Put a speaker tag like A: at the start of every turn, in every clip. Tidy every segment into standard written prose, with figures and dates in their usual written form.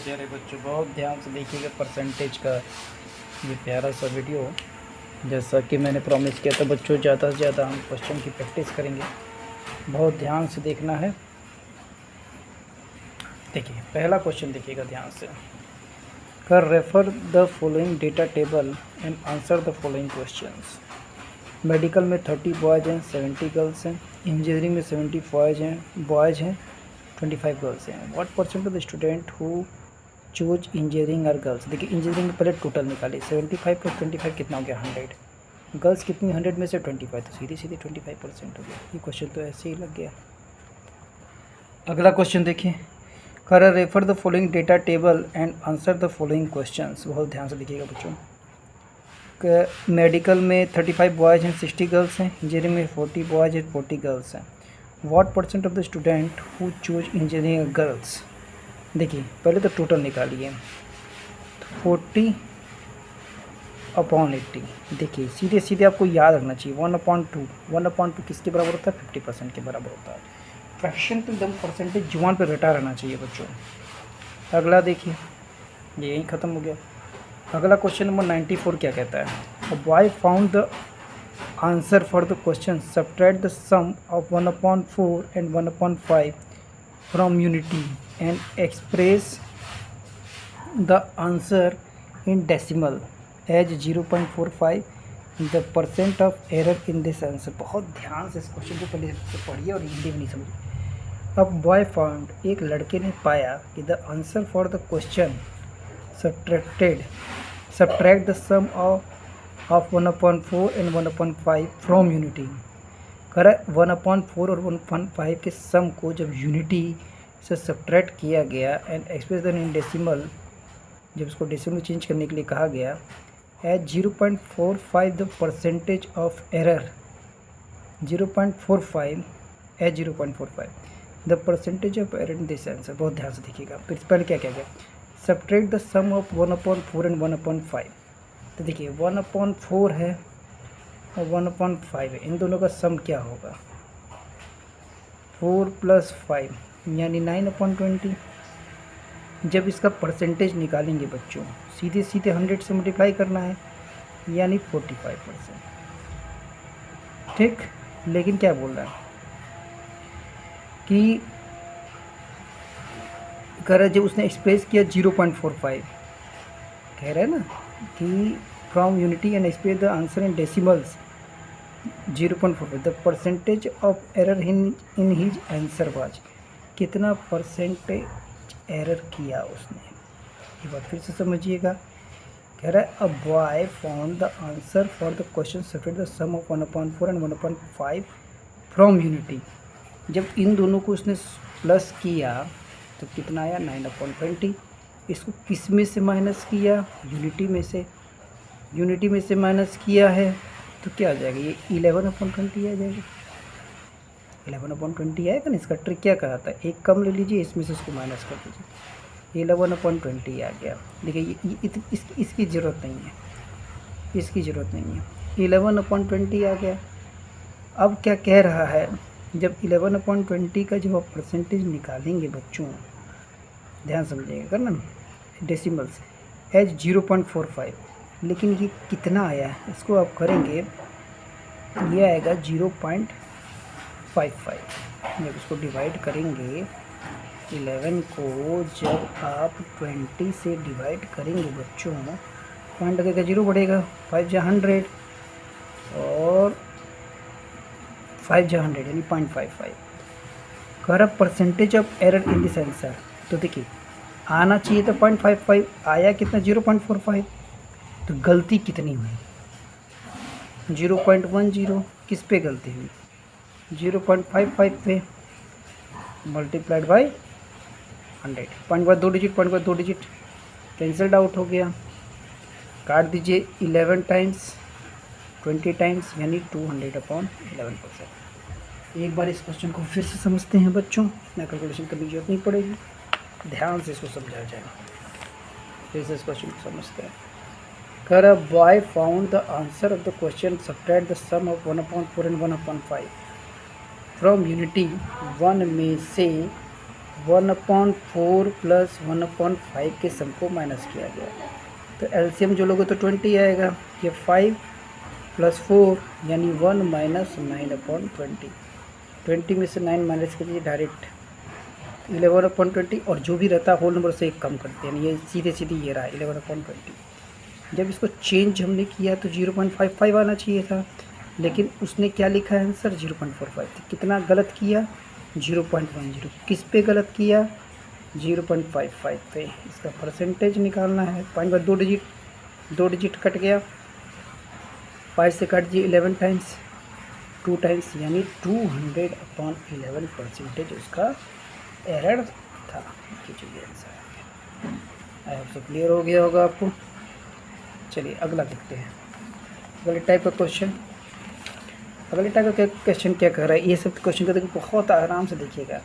A: प्यारे बच्चों, बहुत ध्यान से देखिएगा परसेंटेज का ये प्यारा सा वीडियो। जैसा कि मैंने प्रॉमिस किया था बच्चों, ज़्यादा से ज़्यादा हम क्वेश्चन की प्रैक्टिस करेंगे। बहुत ध्यान से देखना है। देखिए पहला क्वेश्चन देखिएगा ध्यान से। कर refer the following data table and answer the following questions. Medical में 30 बॉयज़ हैं, 70 गर्ल्स हैं। इंजीनियरिंग में 70 बॉयज़ हैं 25 गर्ल्स हैं। What percent of the student who choose engineering और गर्ल्स। देखिए इंजीनियरिंग में पहले टोटल निकालिए, 75 + 25 कितना हो गया 100। गर्ल्स कितनी 100 में से 25, तो सीधी सीधी 25% हो गया। ये क्वेश्चन तो ऐसे ही लग गया। अगला क्वेश्चन देखिए। कर refer the following data table and answer the following questions. बहुत ध्यान से देखिएगा बच्चों। मेडिकल में 35 बॉयज़ हैं, 60 गर्ल्स हैं। इंजीनियरिंग में 40 बॉयज़ हैं, 40 गर्ल्स हैं। What percent of the student who choose engineering girls. देखिए पहले तो टोटल निकालिए, 40/80। देखिए सीधे सीधे आपको याद रखना चाहिए 1/2। 1/2 किसके बराबर होता है? 50% के बराबर होता है। फ्रैक्शन तो एकदम परसेंटेज जुबान पर रटा रहना चाहिए बच्चों। अगला देखिए, ये यहीं ख़त्म हो गया। अगला क्वेश्चन नंबर 94 क्या कहता है? Boy found the answer for the question subtract the sum of 1/4 and 1/5 from unity and express the answer in decimal as 0.45 the percent of error in this answer। बहुत ध्यान से इस क्वेश्चन को पहले पढ़िए और हिंदी में नहीं समझिए। अब बॉय फाउंड, एक लड़के ने पाया कि the answer for the question subtract the sum of 1/4 and 1/5 from unity. करा 1/4 और 1/5 के सम को जब यूनिटी से सब्ट्रैक्ट किया गया and express the in decimal, जब इसको डेसिमल चेंज करने के लिए कहा गया, as 0.45 the percentage of error. 0.45 as 0.45 the percentage of error in this answer. बहुत ध्यान से देखिएगा। फिर पहले क्या गया? Subtract the sum of 1/4 and 1/5। तो देखिए 1/4 है और 1/5 है, इन दोनों का सम क्या होगा? 4 + 5 यानी 9/20। जब इसका परसेंटेज निकालेंगे बच्चों, सीधे सीधे 100 से मल्टीप्लाई करना है, यानी 45%। ठीक, लेकिन क्या बोल रहा है कि कर जब उसने एक्सप्रेस किया 0.45, कह रहा है ना कि from unity and express the answer in decimals 0.45 the percentage of error in his answer was. कितना परसेंटेज एरर किया उसने, ये बात फिर से समझिएगा। कह रहा है a boy found the answer for the question subtract the sum of 1/4 and 1/5 from unity. जब इन दोनों को उसने प्लस किया तो कितना आया? 9/20। इसको किस में से माइनस किया? यूनिटी में से। यूनिटी में से माइनस किया है तो क्या आ जाएगा? ये 11/20 आ जाएगा। 11/20 आएगा ना। इसका ट्रिक क्या कहा था? एक कम ले लीजिए, इसमें से उसको माइनस कर दीजिए। 11/20 आ गया। देखिए इसकी ज़रूरत नहीं है, इसकी ज़रूरत नहीं है। 11/20 आ गया। अब क्या कह रहा है? जब 11/20 का जब आप परसेंटेज निकालेंगे बच्चों, ध्यान समझिएगा करना, डेसिमल से एज 0.45, लेकिन ये कितना आया है इसको आप करेंगे, ये आएगा 0.55। जब इसको डिवाइड करेंगे 11 को जब आप 20 से डिवाइड करेंगे बच्चों, पॉइंट लगेगा 0 बढ़ेगा, 5 × 100 और 5 × 100 यानी 0.55। कर percentage of error in this answer. तो देखिए आना चाहिए था 0.55, आया कितना? 0.45। तो गलती कितनी हुई? 0.10। किस पे गलती हुई? 0.55 पे मल्टीप्लाइड बाई 100। पॉइंट बाद 2 डिजिट, पॉइंट बाद 2 डिजिट कैंसल्ड आउट हो गया। काट दीजिए 11 टाइम्स 20 टाइम्स यानी 200/11%। एक बार इस क्वेश्चन को फिर से समझते हैं बच्चों, ना कैलकुलेशन करने की जरूरत नहीं पड़ेगी, ध्यान से इसको समझाया जाएगा। फिर से इस क्वेश्चन को समझते हैं। कर a boy found the answer of the question subtract the sum of 1/4 and 1/5 from unity. 1 में से 1/4 प्लस 1/5 के सम को माइनस किया गया, तो एलसीएम जो लोगे तो 20 आएगा। ये 5 प्लस 4 यानी 1 माइनस 9/20। 20 में से 9 माइनस कीजिए डायरेक्ट 11/20, और जो भी रहता है होल नंबर से एक कम करते हैं, यानी ये सीधे सीधे ये रहा 11/20। जब इसको चेंज हमने किया तो 0.55 आना चाहिए था, लेकिन उसने क्या लिखा है आंसर 0.45। कितना गलत किया 0.10। किस पे गलत किया 0.55 पे। इसका परसेंटेज निकालना है। 5 बार 2 डिजिट कट गया, 5 से काट दिए 11 टाइम्स 2 टाइम्स, यानी 200/11% उसका एरर था। चलिए answer I hope so clear हो गया होगा आपको। चलिए अगला देखते हैं, अगले टाइप का क्वेश्चन। अगले टाइप का क्वेश्चन क्या कह रहा है, ये सब क्वेश्चन का देखिए बहुत आराम से देखिएगा।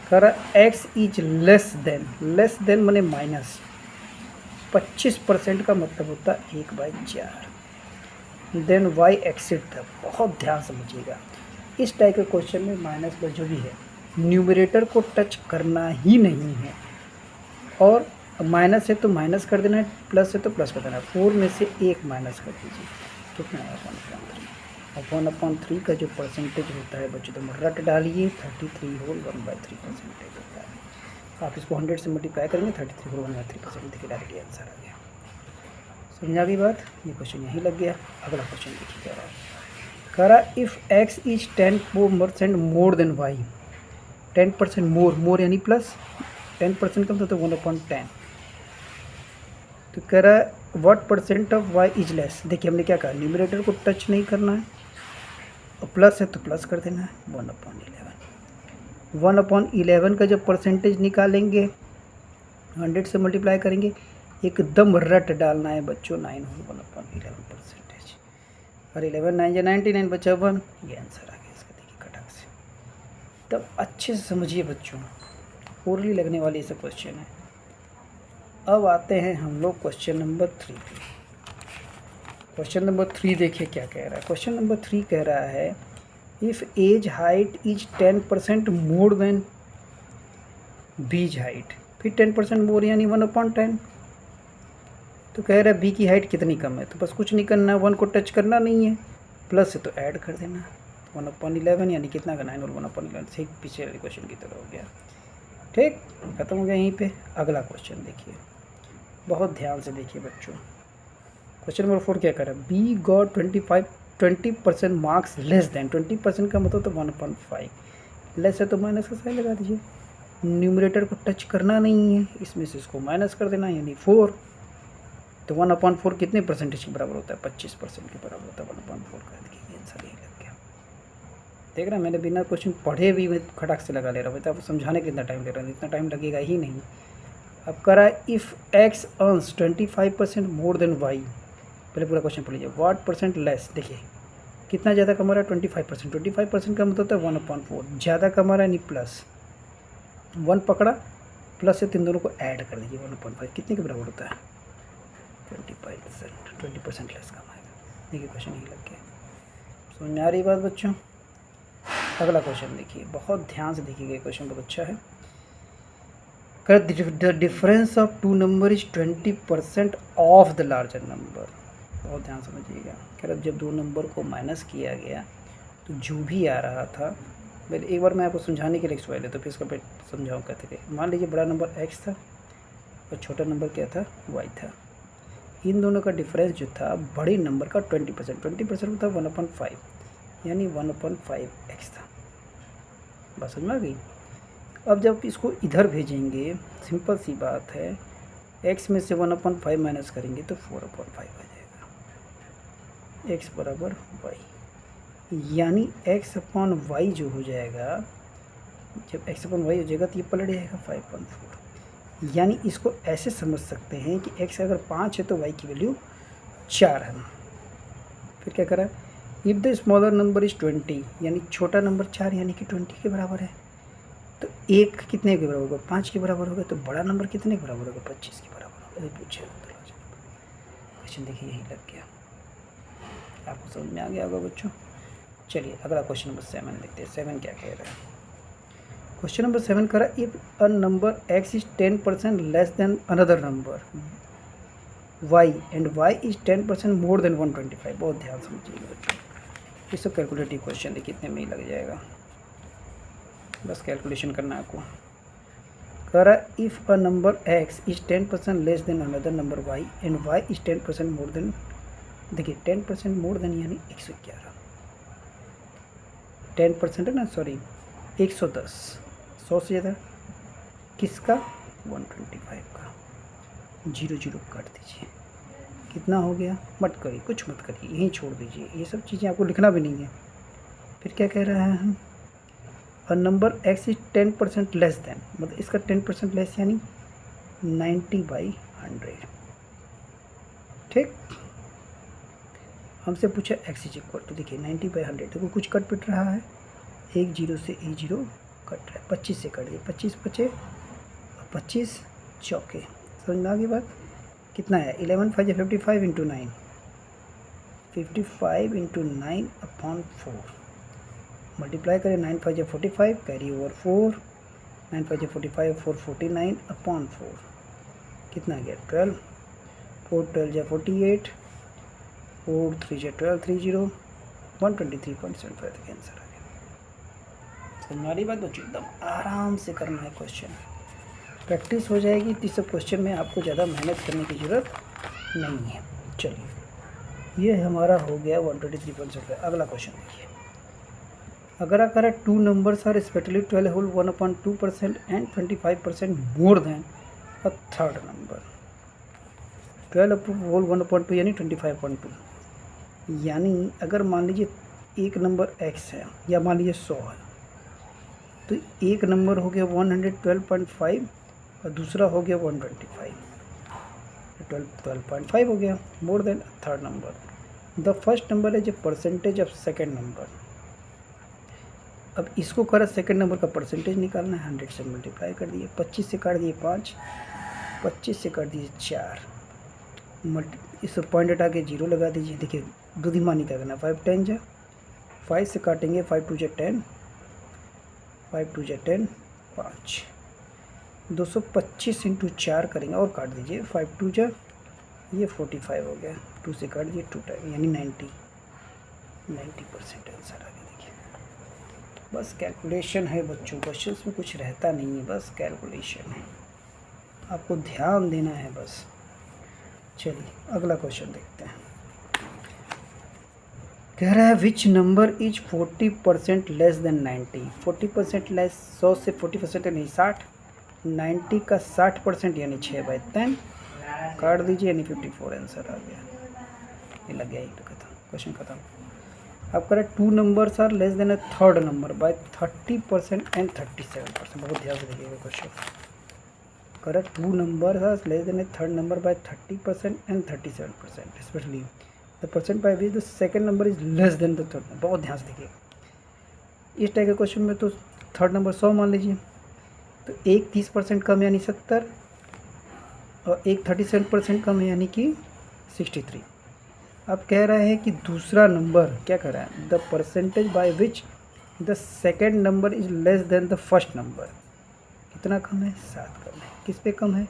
A: कह रहा है एक्स इज लेस देन माने माइनस 25% का मतलब होता है 1/4। देन वाई एक्सिट था। बहुत ध्यान समझिएगा, इस टाइप के क्वेश्चन में माइनस प्लस जो भी है न्यूमरेटर को टच करना ही नहीं है, और माइनस है तो माइनस कर देना है, प्लस है तो प्लस कर देना है। 4 में से 1 माइनस कर दीजिए, कितना है 1/3। और 1/3 का जो परसेंटेज होता है बच्चों तो रट डालिए 33 होल 1/3 परसेंटेज होता है। आप इसको 100 से मल्टीप्लाई करेंगे 33 होल 1/3%। देखिए डायरेक्टली आंसर आ गया। समझा गई बात, ये क्वेश्चन यहीं लग गया। अगला क्वेश्चन देखिए क्या रहा है। कह रहा if x is 10% more than y, 10% more यानी प्लस, 10% कम तो 1/10। तो कह रहा है what percent of y is less. देखिए हमने क्या कहा, न्यूमरेटर को टच नहीं करना है, और प्लस है तो प्लस कर देना है 1/11। 1/11 का जब परसेंटेज निकालेंगे 100 से मल्टीप्लाई करेंगे, एकदम रट डालना है बच्चों 9 होल 1/11 परसेंटेज। और 11 9 या 99 बचा 1, ये आंसर आ गया इसका। देखिए कटक से तब अच्छे से समझिए बच्चों, ओरली लगने वाली ऐसा क्वेश्चन है। अब आते हैं हम लोग क्वेश्चन नंबर 3 पे। क्वेश्चन नंबर 3 देखिए क्या कह रहा है। क्वेश्चन नंबर 3 कह रहा है if A's height is 10% more than B's height, फिर 10% मोर यानी 1/10। तो कह रहा है बी की हाइट कितनी कम है, तो बस कुछ नहीं करना, 1 को टच करना नहीं है, प्लस है तो ऐड कर देना 1/11 यानी कितना का 9 और 1/11 से पीछे वाले क्वेश्चन की तरह हो गया। ठीक, खत्म हो गया यहीं पे। अगला क्वेश्चन देखिए, बहुत ध्यान से देखिए बच्चों। क्वेश्चन नंबर 4 क्या कर रहा है, B got 20% marks less than. 20% का मतलब तो 1/5, लेस है तो माइनस का साइन लगा दीजिए। न्यूमरेटर को टच करना नहीं है, इसमें से इसको माइनस कर देना यानी 4। तो 1/4 कितने परसेंटेज के बराबर होता है, 25% के बराबर होता है 1/4 का। देखिए आंसर यही लग गया। देख रहे हैं, मैंने बिना क्वेश्चन पढ़े भी मैं खटाक से लगा ले रहा हूँ। आपको समझाने के कितना टाइम ले रहा है, इतना टाइम लगेगा ही नहीं। अब करा if x earns 25% more than y, पहले पूरा क्वेश्चन पढ़ लीजिए। व्हाट परसेंट लेस, देखिए कितना ज़्यादा कमा रहा है 25%। 25% का मतलब होता है 1/4, ज़्यादा कमा रहा है नहीं, प्लस 1 पकड़ा, प्लस से 3 दोनों को ऐड कर दीजिए 1/5, कितने के बराबर होता है 25%। 20% लेस कमाएगा। देखिए क्वेश्चन यही लग गया। समझ में आ रही बात बच्चों। अगला क्वेश्चन देखिए, बहुत ध्यान से देखिएगा, क्वेश्चन बहुत अच्छा है। कर the difference of 2 number is 20% of the larger number. बहुत ध्यान समझिएगा। कह जब 2 नंबर को माइनस किया गया तो जो भी आ रहा था, पहले एक बार मैं आपको समझाने के लिए एक सवाल है तो फिर इसका समझाऊँ कहते थे। मान लीजिए बड़ा नंबर x था और छोटा नंबर क्या था y था। इन दोनों का डिफरेंस जो था बड़े नंबर का 20%, 20% था 1/5 यानी 1/5x था। बस समझ में आ गई। अब जब इसको इधर भेजेंगे, सिंपल सी बात है, x में से 1/5 माइनस करेंगे तो 4/5 आ जाएगा। x बराबर y, यानी x/y जो हो जाएगा, जब x/y हो जाएगा तो ये पलट जाएगा 5/4। यानी इसको ऐसे समझ सकते हैं कि x अगर 5 है तो y की वैल्यू 4 है। फिर क्या करा, if the smaller number is 20, यानी छोटा नंबर 4 यानी कि 20 के बराबर है, तो 1 कितने के बराबर होगा 5 के बराबर होगा, तो बड़ा नंबर कितने के बराबर होगा 25 के बराबर होगा। ये पूछे क्वेश्चन, देखिए यही लग गया। आपको समझ में आ गया होगा बच्चों। चलिए अगला क्वेश्चन नंबर 7 देखते हैं। 7 क्या कह रहा है। क्वेश्चन नंबर 7 करा, if a number x is 10% less than another number y and y is 10% more then 125। बहुत ध्यान समझिएगा बच्चों, ये सब कैलकुलेटिव क्वेश्चन है, कितने में ही लग जाएगा, बस कैलकुलेशन करना है आपको। करा, if a number x is 10% less than another number y and y is 10% more then, देखिए 10% मोर देन यानी 111, 10% है ना, सॉरी 110, 100 से ज़्यादा किसका, 125 का, 0 काट दीजिए, कितना हो गया, मत करिए, कुछ मत करिए, यहीं छोड़ दीजिए, ये सब चीज़ें आपको लिखना भी नहीं है। फिर क्या कह रहा है हम, a number x is 10% less than, मतलब इसका 10% लेस यानी 90/100, ठीक। हमसे पूछा x इज इक्वल टू, देखिए 90/100, देखो कुछ कट पिट रहा है, 1 0 से 1 0 कट रहा है, 25 से कट गए, 25 बचे, 25 चौके, समझ में आ गई बात, कितना है, 11 5 55 इंटू 9, 55 इंटू 9 अपॉन 4, मल्टीप्लाई करें, 9 5 45, कैरी ओवर 4, 9 5 45, 4 49 अपॉन 4, कितना गया 12, 4 12 48, 4 3 12 30, 123.75 का आंसर आ गया। समझ आ रही बात बच्चों, एकदम आराम से करना है क्वेश्चन, प्रैक्टिस हो जाएगी तो सब क्वेश्चन में आपको ज़्यादा मेहनत करने की ज़रूरत नहीं है। चलिए, ये हमारा हो गया 123.75। अगला क्वेश्चन देखिए, अगर अगर 2 numbers are respectively 12 whole 1/2% and 25% more than a third number, 12 whole 1/2 यानी 25.2, यानी अगर मान लीजिए एक नंबर x है या मान लीजिए 100 है, तो एक नंबर हो गया 112.5 और दूसरा हो गया 125, 12.5 हो गया, more than third number. The first number is a percentage of second number. अब इसको करा सेकेंड नंबर का परसेंटेज निकालना है, 100 से मल्टीप्लाई कर दिए, 25 से काट दिए 5, 25 से काट दिए 4, इस पॉइंट हटा के 0 लगा दीजिए। देखिए बुद्धिमानी क्या करना, 5 10 जा, 5 से काटेंगे, 5 2 जा 10, 5 2 जा 10, 5, 225 इंटू 4 करेंगे और काट दीजिए, 5 2 जा, ये 45 हो गया, 2 से काट दिए 2 टाइम यानी 90% आंसर आ गया। देखिए बस कैलकुलेशन है बच्चों, क्वेश्चंस में कुछ रहता नहीं है, बस कैलकुलेशन है, आपको ध्यान देना है बस। चलिए अगला क्वेश्चन देखते हैं, कह रहा है which number is 40% less then 90, 40% less, 100 से 40% नहीं 60, 90 का 60% यानी 6/10, काट दीजिए यानी 54 आंसर आ गया, ये लग गया, तो खत्म, क्वेश्चन खत्म। अब कह रहा है 2 numbers are less than a third number by 30% and 37%, बहुत ध्यान से देखिएगा क्वेश्चन। कह रहा है 2 numbers are less than a third number by 30% and 37%, specially the percent by which the second number is less than the third number. बहुत ध्यान से देखिए, इस टाइप के क्वेश्चन में तो थर्ड नंबर 100 मान लीजिए, तो एक 30% कम यानी 70 और एक 37% कम यानी कि 63। अब कह रहा है कि दूसरा नंबर क्या कह रहा है, the percentage by which the second number is less than the first number, कितना कम है, 7 कम है, किस पे कम है,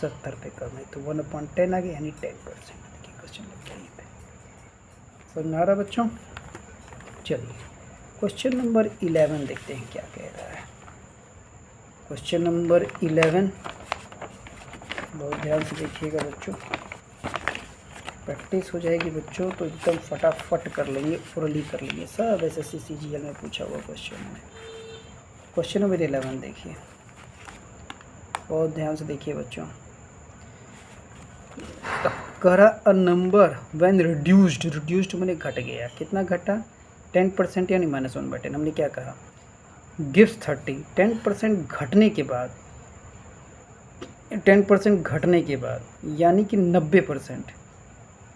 A: 70 पे कम है, तो 1/10 आ गया यानी 10%। देखिए क्वेश्चन लग गया, समझ में आ रहा बच्चों। चलिए क्वेश्चन नंबर 11 देखते हैं क्या कह रहा है। क्वेश्चन नंबर 11, बहुत ध्यान से देखिएगा बच्चों, प्रैक्टिस हो जाएगी बच्चों तो एकदम फटाफट कर लेंगे, ओरली कर लेंगे, सब SSC CGL में पूछा हुआ क्वेश्चन है। क्वेश्चन नंबर 11 देखिए, बहुत ध्यान से देखिए बच्चों, करा अ नंबर व्हेन रिड्यूस्ड मैंने घट गया, कितना घटा, 10% यानी -1/10। हमने क्या कहा, गिव्स 30, 10% घटने के बाद, 10% घटने के बाद यानी कि 90%,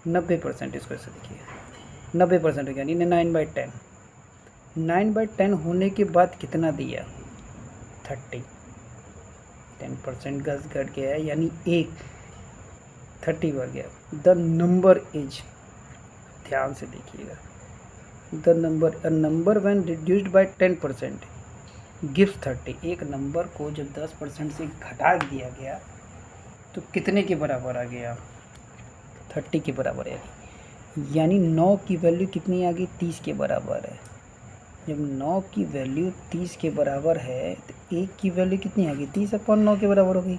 A: 90% इसको ऐसे देखिए, 90% हो गया यानी 9/10, 9/10 होने के बाद कितना दिया, 30, 10% घट गया है यानी 30 बढ़ गया। द नंबर इज, ध्यान से देखिएगा, the number, a number when reduced by 10%, gives 30, एक नंबर को जब 10% से घटा दिया गया तो कितने के बराबर आ गया? 30 के बराबर है। यानी 9 की वैल्यू कितनी आ गई? 30 के बराबर है। जब 9 की वैल्यू 30 के बराबर है तो 1 की वैल्यू कितनी आ गई? 30/9 के बराबर हो गई।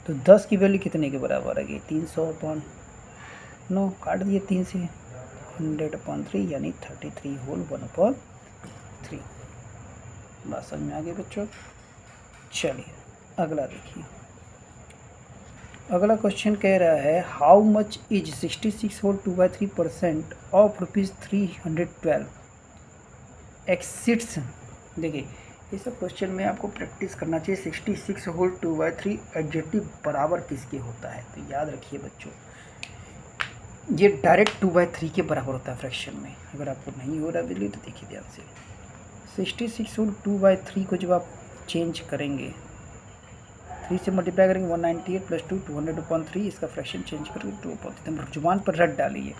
A: तो 10 की वैल्यू कितने के बराबर आ गई? 300/9, काट दिए 3 से, 100/3 यानी 33 होल 1/3। बात समझ में आ गई बच्चों? चलिए अगला देखिए। अगला क्वेश्चन कह रहा है how much is 66 whole 2/3% of ₹312 exits. देखिए ये सब क्वेश्चन में आपको प्रैक्टिस करना चाहिए। 66 होल 2/3 एडजेक्टिव बराबर किसके होता है? तो याद रखिए बच्चों, ये डायरेक्ट 2/3 के बराबर होता है फ्रैक्शन में। अगर आपको नहीं हो रहा वैल्यू तो देखिए ध्यान से। 66 होल 2/3 को जब आप चेंज करेंगे, 3 से मल्टीप्लाई करेंगे 198 + 2 200/3, इसका फ्रैक्शन चेंज करके 2/3 जुबान पर रट डालिए।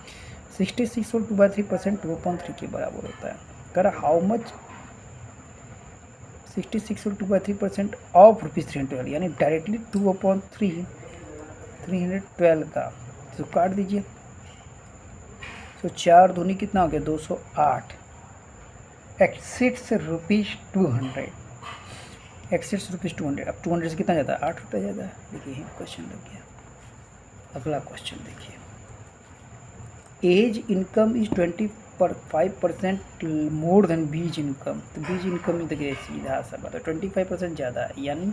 A: 66 होल 2/3% 2/3 के बराबर होता है। कर हाउ मच 66 होल 2/3% ऑफ ₹312, यानी डायरेक्टली 2/3 312 का तो काट दीजिए। तो 4 दूनी कितना हो गया? 208 एक्सिट्स ₹200, एक्सिट्स ₹200। अब 200 से कितना ज़्यादा? 8 रुपये ज़्यादा है। देखिए यही क्वेश्चन लग गया। अगला क्वेश्चन देखिए, A's income is 25% more than B's income. तो बीज इनकम में देखिए सीधा सा बात है, 25% ज़्यादा है यानी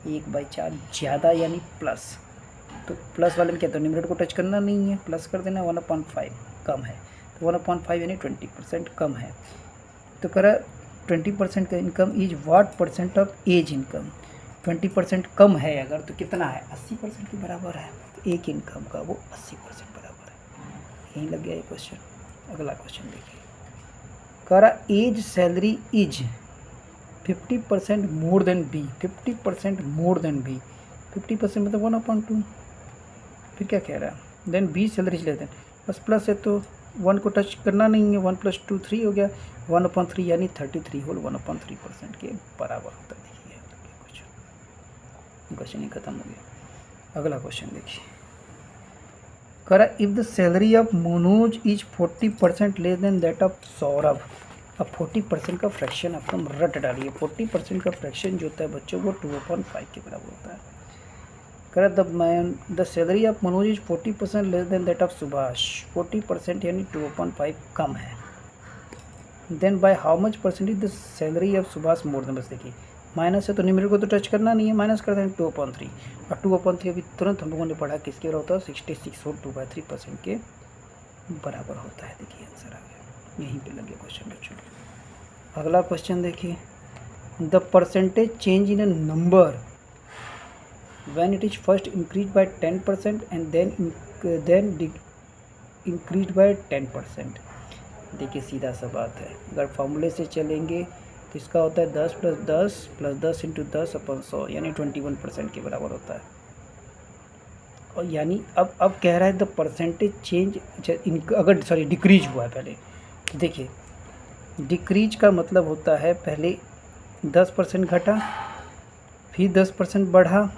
A: 1/4 ज़्यादा यानी प्लस। तो प्लस वाले में क्या, तो न्यूमरेटर को टच करना नहीं है, प्लस कर देना। 1/5 कम है तो 1/5 यानी 20% कम है। तो करा 20% का income is what percent of A's income? 20% कम है अगर तो कितना है? 80% के बराबर है। तो एक इनकम का वो 80% बराबर है। यहीं लग गया ये क्वेश्चन। अगला क्वेश्चन देखिए, करा A's salary is 50% more than B. 50% more than B, 50% मतलब 1/2। फिर क्या कह रहा है? देन बी सैलरी लेते हैं, बस प्लस है तो 1 को टच करना नहीं है। 1 + 2 3 हो गया, 1/3 यानी 33 होल 1/3% के बराबर होता है। देखिए क्वेश्चन ही खत्म हो गया। अगला क्वेश्चन देखिए, करा if the salary of Manoj is 40% less than that of Saurabh. अब 40% का फ्रैक्शन आपको रट डालिए। 40% का फ्रैक्शन जो होता है बच्चों वो 2/5 के बराबर होता है। करा the salary of Manoj is 40% less than that of Subhash. 40% यानी 2/5 कम है। Then by how much percentage the salary of Subhash more than. बस देखिए माइनस है तो न्यूमरेटर को तो टच करना नहीं है, माइनस कर देंगे 2/3। और 2/3 अभी तुरंत हम लोगों ने पढ़ा किसके बराबर होता है? 66 होल 2/3% के बराबर होता है। देखिए आंसर आ गया, यहीं पे लगे क्वेश्चन बच्चों। अगला क्वेश्चन देखिए, the percentage change in a number when it is first increased by 10% and then increased by 10%। देखिए सीधा सा बात है, अगर फॉर्मूले से चलेंगे तो इसका होता है 10 + 10 + 10 × 10/100 यानी 21% के बराबर होता है। और यानी अब कह रहा है द परसेंटेज चेंज, अगर सॉरी डिक्रीज हुआ है पहले, तो देखिए डिक्रीज का मतलब होता है पहले 10% घटा फिर 10% बढ़ा।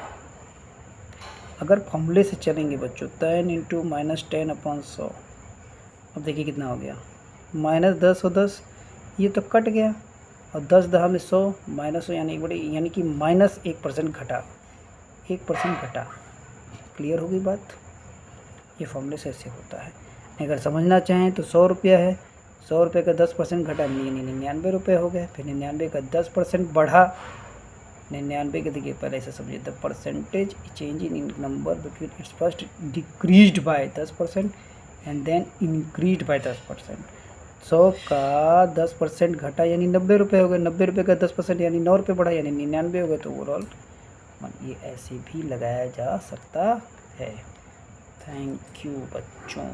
A: अगर फॉर्मूले से चलेंगे बच्चों 10 × -10/100, अब देखिए कितना हो गया? -10 और 10 ये तो कट गया, और 10 10 में 100 -100 यानी कि -1% घटा, 1% घटा। क्लियर हो गई बात? ये फॉर्मूले से ऐसे होता है। अगर समझना चाहें तो 100 रुपया है, 100 रुपये का 10% घटा 99 रुपये हो गए। फिर 99 का 10% बढ़ा 99 के, देखिए पहले से समझिए the percentage change in number between its first decreased by 10% and then increased by 10%। 100 का 10% घटा यानी 90 रुपये हो गए, 90 रुपये का 10% यानी 9 रुपये बढ़ा यानी 99 हो गए। तो ओवरऑल ये ऐसे भी लगाया जा सकता है। थैंक यू बच्चों।